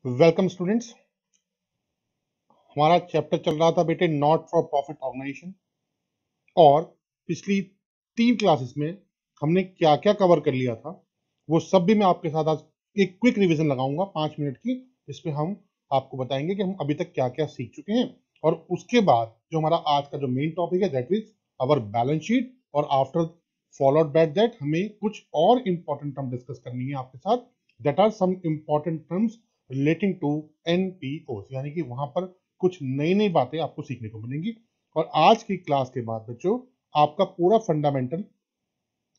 Welcome students. हमारा chapter चल रहा था बेटे नॉट फॉर प्रॉफिट ऑर्गेनाइजेशन। और पिछली 3 क्लासेस में हमने क्या क्या कवर कर लिया था वो सब भी मैं आपके साथ आज एक क्विक रिवीजन लगाऊंगा 5 मिनट की, जिसमें हम आपको बताएंगे कि हम अभी तक क्या क्या सीख चुके हैं। और उसके बाद जो हमारा आज का जो मेन टॉपिक है that is our balance sheet, और आफ्टर फॉलोड बाय दैट हमें कुछ और इंपॉर्टेंट टर्म डिस्कस करनी है आपके साथ। That are some important terms relating to NPO, यानी कि वहां पर कुछ नई नई बातें आपको सीखने को मिलेंगी। और आज की क्लास के बाद बच्चों आपका पूरा फंडामेंटल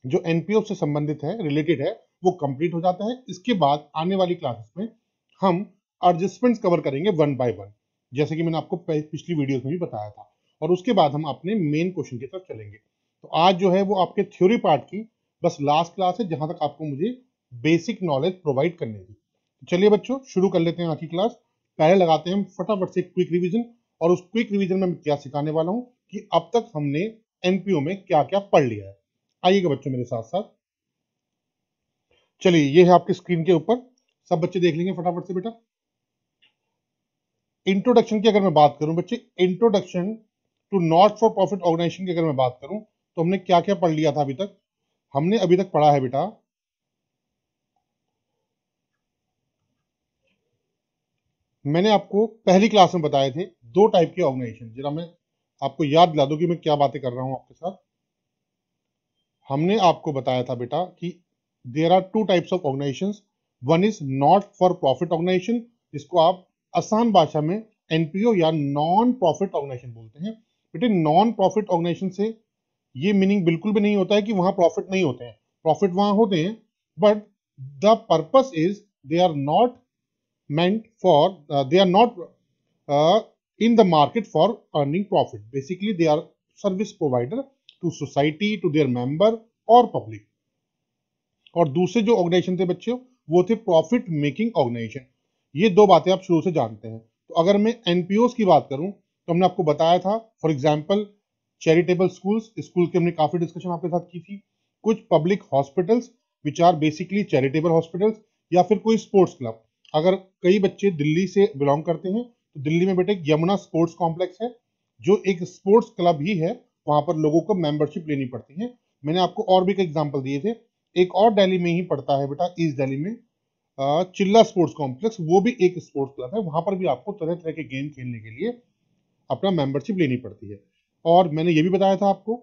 जो एनपीओ से संबंधित है, रिलेटेड है, वो कंप्लीट हो जाता है। इसके बाद आने वाली क्लासेस में हम एडजस्टमेंट्स कवर करेंगे वन बाय वन, जैसे कि मैंने आपको पिछली वीडियोस में भी बताया था। और उसके बाद हम अपने मेन क्वेश्चन की तरफ चलेंगे। तो आज जो है वो आपके थ्योरी पार्ट की बस लास्ट क्लास है, जहां तक आपको मुझे बेसिक नॉलेज प्रोवाइड करनी थी। चलिए बच्चों शुरू कर लेते हैं आज की क्लास। पहले लगाते हैं हम फटाफट से क्विक रिवीजन। और उस क्विक रिवीजन में मैं क्या सिखाने वाला हूं कि अब तक हमने एनपीओ में क्या क्या पढ़ लिया है। आइएगा बच्चों मेरे साथ साथ। चलिए ये है आपकी स्क्रीन के ऊपर, सब बच्चे देख लेंगे फटाफट से बेटा। इंट्रोडक्शन की अगर मैं बात करूं बच्चे, introduction to not for profit organisation की अगर मैं बात करूं तो हमने क्या क्या पढ़ लिया था अभी तक। हमने अभी तक पढ़ा है बेटा, मैंने आपको पहली क्लास में बताए थे दो टाइप के ऑर्गेनाइजेशन। जरा मैं आपको याद दिला दूं कि मैं क्या बातें कर रहा हूं आपके साथ। हमने आपको बताया था बेटा कि there are two types of organisations. One is not for profit organisation, जिसको आप आसान भाषा में एनपीओ या नॉन प्रॉफिट ऑर्गेनाइजेशन बोलते हैं। बेटे नॉन प्रॉफिट ऑर्गेनाइजेशन से ये मीनिंग बिल्कुल भी नहीं होता है कि वहां प्रॉफिट नहीं होते हैं। प्रॉफिट वहां होते हैं, but the purpose is they are not meant for they are not in the market for earning profit. Basically they are service provider to society, to their member और public। और दूसरे जो ऑर्गेनाइजेशन थे बच्चों वो थे प्रॉफिट मेकिंग ऑर्गेनाइजेशन। ये दो बातें आप शुरू से जानते हैं। तो अगर मैं एनपीओस की बात करूं तो हमने आपको बताया था, for example charitable schools, school की हमने काफी डिस्कशन आपके साथ की थी। कुछ public hospitals which are basically charitable hospitals, या फिर कोई स्पोर्ट्स क्लब। अगर कई बच्चे दिल्ली से बिलोंग करते हैं तो दिल्ली में बेटे यमुना स्पोर्ट्स कॉम्प्लेक्स है, जो एक स्पोर्ट्स क्लब ही है। वहां पर लोगों को मेंबरशिप लेनी पड़ती है। मैंने आपको और भी कई एग्जांपल दिए थे। एक और दिल्ली में ही पड़ता है बेटा, ईस्ट दिल्ली में चिल्ला स्पोर्ट्स कॉम्प्लेक्स, वो भी एक स्पोर्ट्स क्लब है। वहां पर भी आपको तरह तरह के गेम खेलने के लिए अपना मेंबरशिप लेनी पड़ती है। और मैंने ये भी बताया था आपको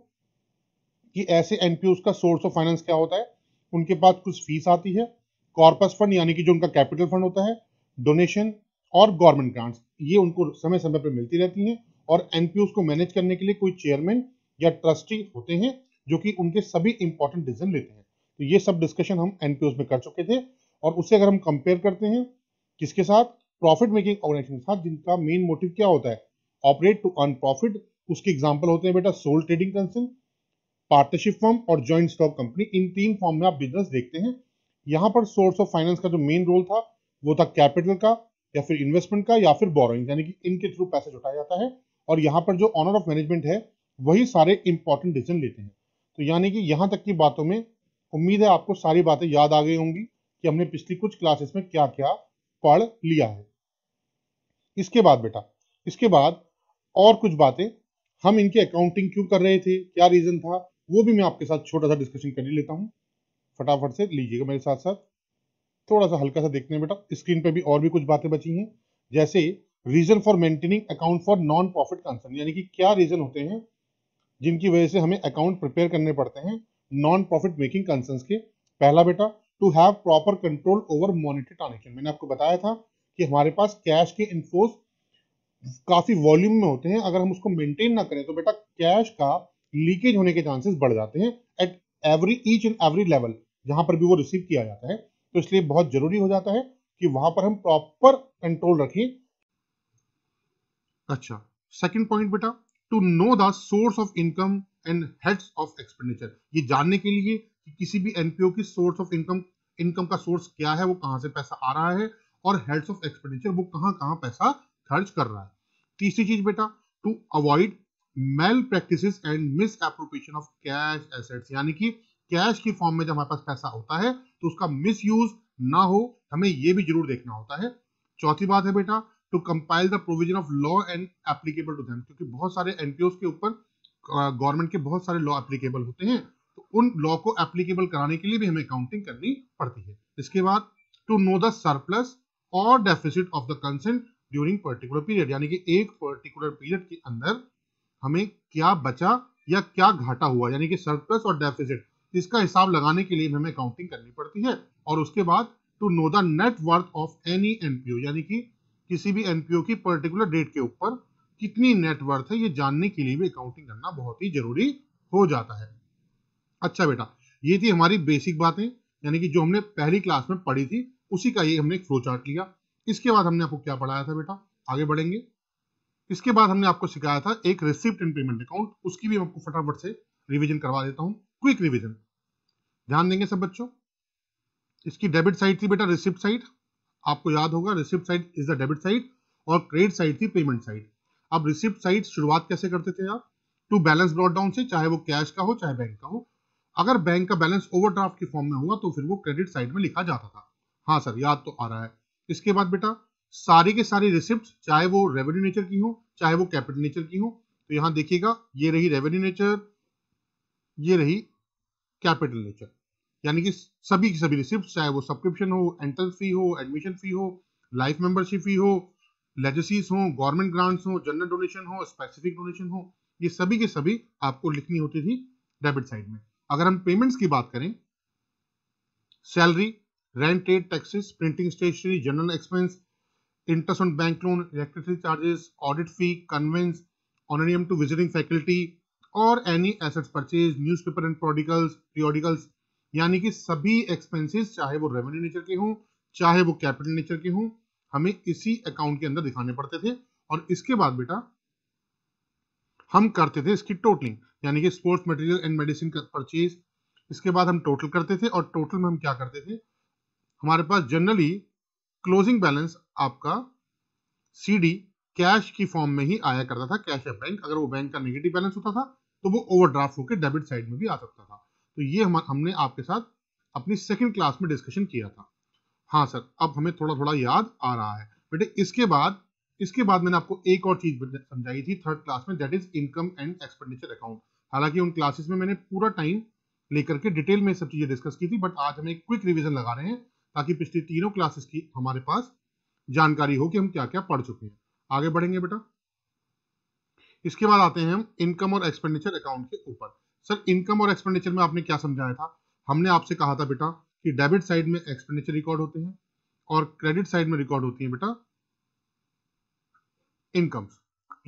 कि ऐसे एनपीओस का सोर्स ऑफ फाइनेंस क्या होता है। उनके पास कुछ फीस आती है, कॉर्पस फंड यानी कि जो उनका कैपिटल फंड होता है, डोनेशन और गवर्नमेंट ग्रांट्स, ये उनको समय समय पर मिलती रहती हैं। और एनपीओस को मैनेज करने के लिए कोई चेयरमैन या ट्रस्टी होते हैं जो कि उनके सभी इंपॉर्टेंट डिसीजन लेते हैं। तो ये सब डिस्कशन हम एनपीओस में कर चुके थे। और उससे अगर हम कंपेयर करते हैं किसके साथ, प्रॉफिट मेकिंग ऑर्गेनाइजेशन के साथ, जिनका मेन मोटिव क्या होता है, ऑपरेट टू अर्न प्रॉफिट। उसके एग्जांपल होते हैं बेटा sole trading concern, partnership firm और जॉइंट स्टॉक कंपनी। इन तीन फॉर्म में आप बिजनेस देखते हैं। यहाँ पर सोर्स ऑफ फाइनेंस का जो मेन रोल था वो था कैपिटल का, या फिर इन्वेस्टमेंट का, या फिर बोरोइंग, यानी कि इनके थ्रू पैसे जुटाया जाता है। और यहाँ पर जो ऑनर ऑफ मैनेजमेंट है वही सारे इंपॉर्टेंट डिसीजन लेते हैं। तो यानी कि यहाँ तक की बातों में उम्मीद है आपको सारी बातें याद आ गई होंगी कि हमने पिछली कुछ क्लासेस में क्या क्या पढ़ लिया है। इसके बाद बेटा, इसके बाद और कुछ बातें, हम इनकी अकाउंटिंग क्यों कर रहे थे, क्या रीजन था, वो भी मैं आपके साथ छोटा सा डिस्कशन कर ही लेता हूँ। फटाफट से लीजिएगा मेरे साथ साथ। थोड़ा सा हल्का सा देखते हैं बेटा, स्क्रीन पे भी और भी कुछ बातें बची हैं। जैसे reason for maintaining account for non profit concern, यानी कि क्या रीजन होते हैं जिनकी वजह से हमें अकाउंट प्रिपेयर करने पड़ते हैं नॉन प्रॉफिट मेकिंग कंसर्न्स के। पहला बेटा, to have proper control over monetary transaction. मैंने आपको बताया था कि हमारे पास कैश के इन्फ्लोस काफी वॉल्यूम में होते हैं। अगर हम उसको मेंटेन ना करें तो बेटा कैश का लीकेज होने के चांसेस बढ़ जाते हैं at every each and every level, जहां पर भी वो रिसीव किया जाता है। तो इसलिए बहुत जरूरी हो जाता है कि वहां पर हम प्रॉपर कंट्रोल रखें। अच्छा, सेकंड पॉइंट बेटा, to know the source of income and heads of expenditure. ये जानने के लिए कि किसी भी एनपीओ की सोर्स ऑफ इनकम, इनकम का सोर्स क्या है, वो कहां से पैसा आ रहा है, और हेड्स ऑफ एक्सपेंडिचर वो कहां कहां पैसा खर्च कर रहा है। तीसरी चीज बेटा, to avoid malpractices and misappropriation of cash assets, यानी कि कैश की फॉर्म में जब हमारे पास पैसा होता है तो उसका मिस यूज ना हो, हमें ये भी जरूर देखना होता है। चौथी बात है बेटा to compile the provision of law and applicable to them, क्योंकि बहुत सारे एनपीओ के ऊपर गवर्नमेंट के बहुत सारे लॉ एप्लीकेबल होते हैं, तो उन लॉ को एप्लीकेबल कराने के लिए भी हमें अकाउंटिंग करनी पड़ती है। इसके बाद टू नो द सरप्लस और deficit of the consent during particular period, यानी कि एक पर्टिकुलर पीरियड के अंदर हमें क्या बचा या क्या घाटा हुआ, यानी कि सरप्लस और डेफिसिट, इसका हिसाब लगाने के लिए हमें अकाउंटिंग करनी पड़ती है। और उसके बाद to know the net worth of any NPO, यानी कि किसी भी एनपीओ की पर्टिकुलर डेट के ऊपर कितनी नेट वर्थ है, ये जानने के लिए भी अकाउंटिंग करना बहुत ही जरूरी हो जाता है। अच्छा बेटा, ये थी हमारी बेसिक बातें, यानी कि जो हमने पहली क्लास में पढ़ी थी उसी का ये हमने एक फ्लो चार्ट लिया। इसके बाद हमने आपको क्या पढ़ाया था बेटा, आगे बढ़ेंगे। इसके बाद हमने आपको सिखाया था एक रिसिप्ट एंड पेमेंट अकाउंट, उसकी भी मैं आपको फटाफट से रिवीजन करवा देता हूं, क्विक रिवीजन, ध्यान देंगे सब बच्चों। इसकी डेबिट साइड थी बेटा रिसिप्ट साइड, आपको याद होगा receipt side is the debit side, और क्रेडिट साइड थी पेमेंट साइड। अब रिसिप्ट साइड शुरुआत कैसे करते थे आप, टू बैलेंस ब्रॉट डाउन से, चाहे वो कैश का हो चाहे बैंक का हो। अगर बैंक का बैलेंस ओवरड्राफ्ट की फॉर्म में हुआ तो फिर वो क्रेडिट साइड में लिखा जाता था। हाँ सर, याद तो आ रहा है। इसके बाद बेटा सारी के सारी रिसिप्ट, चाहे वो रेवेन्यू नेचर की हो चाहे वो कैपिटल नेचर की हो, तो यहां देखिएगा ये रही रेवेन्यू नेचर, ये रही कैपिटल नेचर, यानी कि सभी की सभी रिसिप्ट, चाहे वो सब्सक्रिप्शन हो, एंट्रेंस फी हो, एडमिशन फी हो, लाइफ मेंबरशिप फी हो, लेगेसीज हो, गवर्नमेंट ग्रांट्स हो, जनरल डोनेशन हो, स्पेसिफिक डोनेशन हो, ये सभी के सभी आपको लिखनी होती थी डेबिट साइड में। अगर हम पेमेंट्स की बात करें, salary, rent, ad, taxes, printing stationery, general expense, interest on bank loan, electricity charges, audit fee, conveyance, honorarium to visiting faculty, और any assets purchase, newspaper and periodicals, यानी कि सभी एक्सपेंसेस चाहे वो रेवेन्यू नेचर के हों चाहे वो कैपिटल नेचर के हों, हमें इसी अकाउंट के अंदर दिखाने पड़ते थे। और इसके बाद बेटा हम करते थे इसकी टोटलिंग, यानी कि स्पोर्ट्स मटेरियल एंड मेडिसिन का परचेज, इसके बाद हम टोटल करते थे, और टोटल में हम क्या करते थे, हमारे पास जनरली क्लोजिंग बैलेंस आपका सीडी कैश की फॉर्म में ही आया करता था, कैश या बैंक। अगर वो बैंक का नेगेटिव बैलेंस होता था तो वो ओवरड्राफ्ट होकर डेबिट साइड में भी आ सकता था। तो ये हमने आपके साथ अपनी सेकंड क्लास में डिस्कशन किया था। हाँ सर, अब हमें थोड़ा थोड़ा याद आ रहा है बेटे। इसके बाद मैंने आपको एक और चीज समझाई थी थर्ड क्लास में, that is income and expenditure account. हालांकि उन क्लासेस में मैंने पूरा टाइम लेकर के डिटेल में सब चीजें डिस्कस की थी, बट आज हम एक क्विक रिवीजन लगा रहे हैं ताकि पिछली तीनों क्लासेस की हमारे पास जानकारी हो कि हम क्या क्या पढ़ चुके हैं। आगे बढ़ेंगे बेटा। इसके बाद आते हैं हम इनकम और एक्सपेंडिचर अकाउंट के ऊपर। सर, इनकम और एक्सपेंडिचर में आपने क्या समझाया था, हमने आपसे कहा था बेटा कि डेबिट साइड में एक्सपेंडिचर रिकॉर्ड होते हैं और क्रेडिट साइड में रिकॉर्ड होती है बेटा इनकम्स।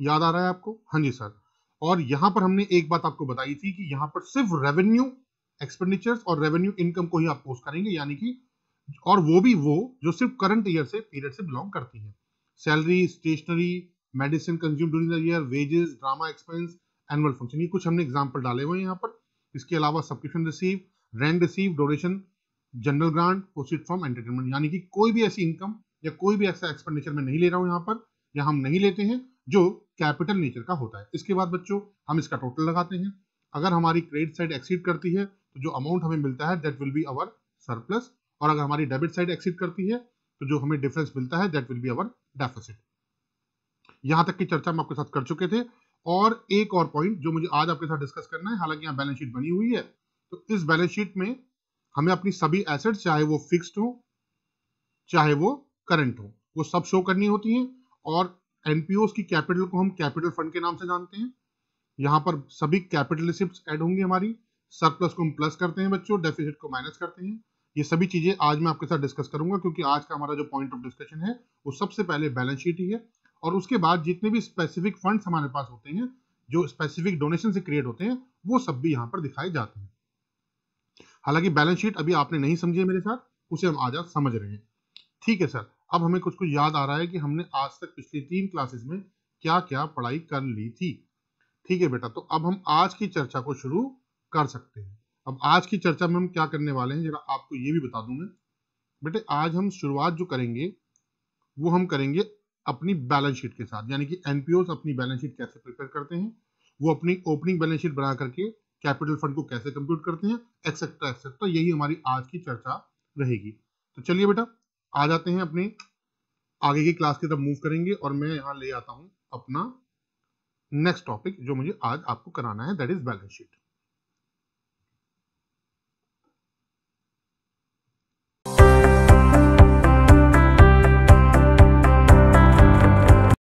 याद आ रहा है आपको? हाँ जी सर। और यहां पर हमने एक बात आपको बताई थी कि यहां पर सिर्फ रेवेन्यू एक्सपेंडिचर्स और रेवेन्यू इनकम को ही आप पोस्ट करेंगे, यानी कि और वो जो सिर्फ करंट ईयर से पीरियड से बिलोंग करती है। Salary, stationery, medicine consume during the year, wages, drama expense, annual function, ये कुछ हमने एग्जांपल डाले हुए हैं यहाँ पर। इसके अलावा subscription receive, rent receive, donation, general grant, proceed from entertainment, यानी कि कोई भी ऐसी इनकम या कोई भी ऐसा एक्सपेंडिचर मैं नहीं ले रहा हूं यहाँ पर, या हम नहीं लेते हैं जो कैपिटल नेचर का होता है। इसके बाद बच्चों हम इसका टोटल लगाते हैं। अगर हमारी क्रेडिट साइड एक्सीड करती है तो जो अमाउंट हमें मिलता है that will be our surplus, और अगर हमारी डेबिट साइड एक्सीड करती है तो जो हमें डिफरेंस मिलता है that will be our deficit. यहां तक की चर्चा हम आपके साथ कर चुके थे। और एक और पॉइंट जो मुझे आज आपके साथ डिस्कस करना है, हालांकि यहाँ बैलेंस शीट बनी हुई है, तो इस बैलेंस शीट में हमें अपनी सभी एसेट्स, चाहे वो फिक्स्ड हो चाहे वो करंट हो, वो सब शो करनी होती हैं। और एनपीओस की कैपिटल को हम कैपिटल फंड के नाम से जानते हैं। यहाँ पर सभी कैपिटल रिसिप्ट्स ऐड होंगी हमारी, सरप्लस को हम प्लस करते हैं बच्चों, डेफिसिट को माइनस करते हैं। ये सभी चीजें आज मैं आपके साथ डिस्कस करूंगा, क्योंकि आज का हमारा जो पॉइंट ऑफ डिस्कशन है वो सबसे पहले बैलेंस शीट ही है, और उसके बाद जितने भी स्पेसिफिक फंड्स हमारे पास होते हैं जो स्पेसिफिक डोनेशन से क्रिएट होते हैं वो सब भी यहाँ पर दिखाए जाते हैं। हालांकि बैलेंस शीट अभी आपने नहीं समझी है मेरे साथ, उसे हम आज समझ रहे हैं। ठीक है सर, अब हमें कुछ याद आ रहा है कि हमने आज तक पिछली 3 क्लासेस में क्या क्या पढ़ाई कर ली थी। ठीक है बेटा, तो अब हम आज की चर्चा को शुरू कर सकते हैं। अब आज की चर्चा में हम क्या करने वाले हैं जरा आपको ये भी बता दूं मैं बेटे। आज हम शुरुआत जो करेंगे वो हम करेंगे अपनी बैलेंस शीट के साथ, यानी कि एनपीओस अपनी बैलेंस शीट कैसे प्रिपेयर करते हैं, वो अपनी ओपनिंग बैलेंस शीट बना करके कैपिटल फंड को कैसे कंप्यूट करते हैं, एक्सेट्रा एक्सेट्रा। यही हमारी आज की चर्चा रहेगी। तो चलिए बेटा, आ जाते हैं अपने आगे की क्लास की तरफ मूव करेंगे और मैं यहाँ ले आता हूँ अपना नेक्स्ट टॉपिक जो मुझे आज आपको कराना है, दैट इज बैलेंस शीट।